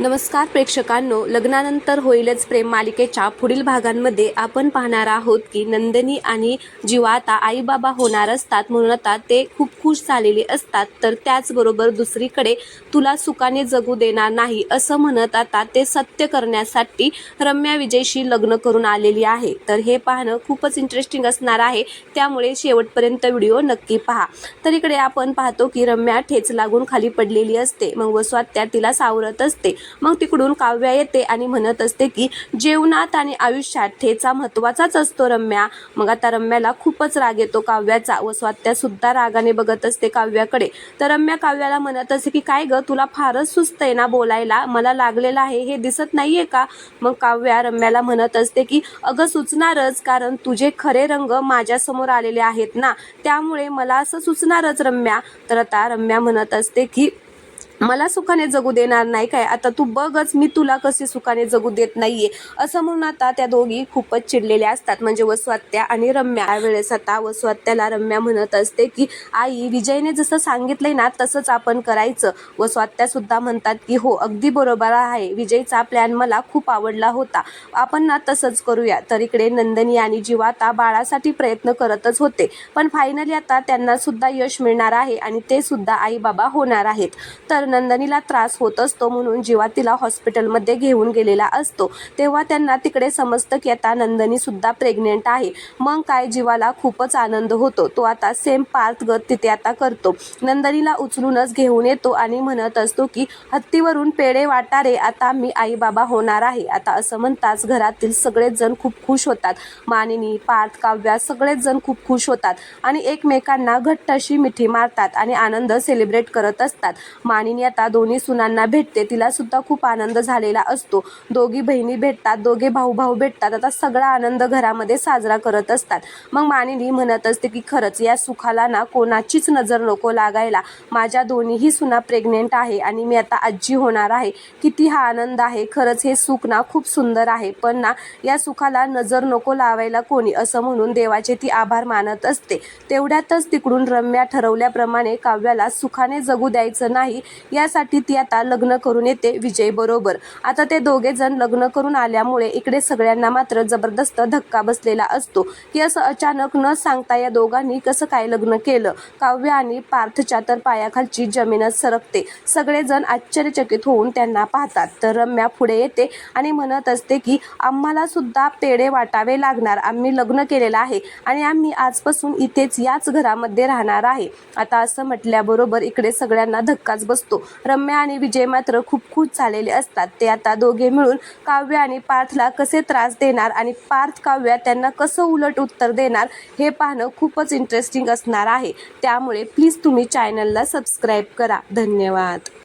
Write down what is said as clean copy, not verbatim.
नमस्कार प्रेक्षकांनो, लग्नानंतर होईलच प्रेम मालिकेच्या पुढील भागांमध्ये आपण पाहणार आहोत की नंदिनी आणि जीवा आता आई बाबा होणार असतात, म्हणून आता ते खूप खुश झालेले असतात. तर त्याचबरोबर दुसरीकडे तुला सुखाने जगू देणार नाही असं म्हणत आता ते सत्य करण्यासाठी रम्या विजयशी लग्न करून आलेली आहे. तर हे पाहणं खूपच इंटरेस्टिंग असणार आहे, त्यामुळे शेवटपर्यंत व्हिडिओ नक्की पहा. तर इकडे आपण पाहतो की रम्या ठेच लागून खाली पडलेली असते. मग वसवात्या तिला सावरत असते. मग तिकडून काव्या येते आणि म्हणत असते की जीवनात आणि आयुष्यात ठेचा महत्त्वाचाच असतो रम्या. मग आता रम्याला खूपच राग येतो काव्याचा व स्वात्या सुद्धा रागाने बघत असते काव्याकडे. तर रम्या काव्याला म्हणत असते की काय ग, तुला फारच सुस्त आहे ना बोलायला, मला लागलेलं आहे हे दिसत नाहीये का? मग काव्या रम्याला म्हणत असते की अगं सुचणारच, कारण तुझे खरे रंग माझ्यासमोर आलेले आहेत ना, त्यामुळे मला असं सुचणारच रम्या. तर आता रम्या म्हणत असते की मला सुखाने जगू देणार नाही काय, आता तू बघच मी तुला कशी सुखाने जगू देत नाहीये असं म्हणून आता त्या दोघी खूपच चिडलेल्या असतात, म्हणजे वसवात्या आणि रम्या. त्यावेळेस आता वसवात्याला रम्या म्हणत असते की आई, विजयने जसं सांगितलंय ना तसंच आपण करायचं. वसवात्या सुद्धा म्हणतात की हो अगदी बरोबर आहे, विजयचा प्लॅन मला खूप आवडला होता, आपण ना तसंच करूया. तर इकडे नंदिनी आणि जीवा आता बाळासाठी प्रयत्न करतच होते, पण फायनली आता त्यांना सुद्धा यश मिळणार आहे आणि ते सुद्धा आई बाबा होणार आहेत. तर नंदिनीला त्रास होत असतो, म्हणून जीवा तिला हॉस्पिटलमध्ये घेऊन गेलेला असतो. तेव्हा त्यांना तिकडे समजतं की आता नंदिनी सुद्धा प्रेग्नेंट आहे. मग काय, जीवाला खूपच आनंद होतो. तो आता सेम पार्थ गत तिथे आता करतो, नंदिनीला उचलूनच घेऊन येतो आणि म्हणत असतो की हत्तीवरून पेढे वाटा रे, आता मी आई बाबा होणार आहे. आता असं म्हणताच घरातील सगळेच जण खूप खुश होतात. मानिनी, पार्थ, काव्या सगळेच जण खूप खुश होतात आणि एकमेकांना घट्ट अशी मिठी मारतात आणि आनंद सेलिब्रेट करत असतात. मानिनी आता दोन्ही सुनांना भेटते, तिला सुद्धा खूप आनंद झालेला असतो. दोघी बहिणी भेटतात, दोघे भाऊ भेटतात, आता सगळा आनंद घरामध्ये साजरा करत असतात. मग मानिनी म्हणत असते की खरंच या सुखाला ना कोणाचीच नजर नको लागायला, माझ्या दोन्हीही सुना प्रेग्नेंट आहे आणि मी आता आजी होणार आहे, किती हा आनंद आहे. खरंच हे सुख ना खूप सुंदर आहे, पण ना या सुखाला नजर नको लावायला कोणी, असं म्हणून देवाचे ती आभार मानत असते. तेवढ्यातच तिकडून रम्या ठरवल्याप्रमाणे काव्याला सुखाने जगू द्यायचं नाही, यासाठी ती आता लग्न करून येते विजय बरोबर. आता ते दोघे जण लग्न करून आल्यामुळे इकडे सगळ्यांना मात्र जबरदस्त धक्का बसलेला असतो की असं अचानक न सांगता या दोघांनी कसं काय लग्न केलं. काव्य आणि पार्थच्या तर पायाखालची जमीनच सरकते. सगळेजण आश्चर्यचकित होऊन त्यांना पाहतात. तर रम्या पुढे येते आणि म्हणत असते की आम्हाला सुद्धा पेढे वाटावे लागणार, आम्ही लग्न केलेलं आहे आणि आम्ही आजपासून इथेच याच घरामध्ये राहणार आहे. आता असं म्हटल्याबरोबर इकडे सगळ्यांना धक्काच बसतो. रम्या आणि विजय मात्र खूप खुश झालेले असतात. ते आता दोघे मिळून काव्य आणि पार्थला कसे त्रास देणार आणि पार्थ काव्य त्यांना कसं उलट उत्तर देणार हे पाहणं खूपच इंटरेस्टिंग असणार आहे. त्यामुळे प्लीज तुम्ही चॅनलला सबस्क्राईब करा. धन्यवाद.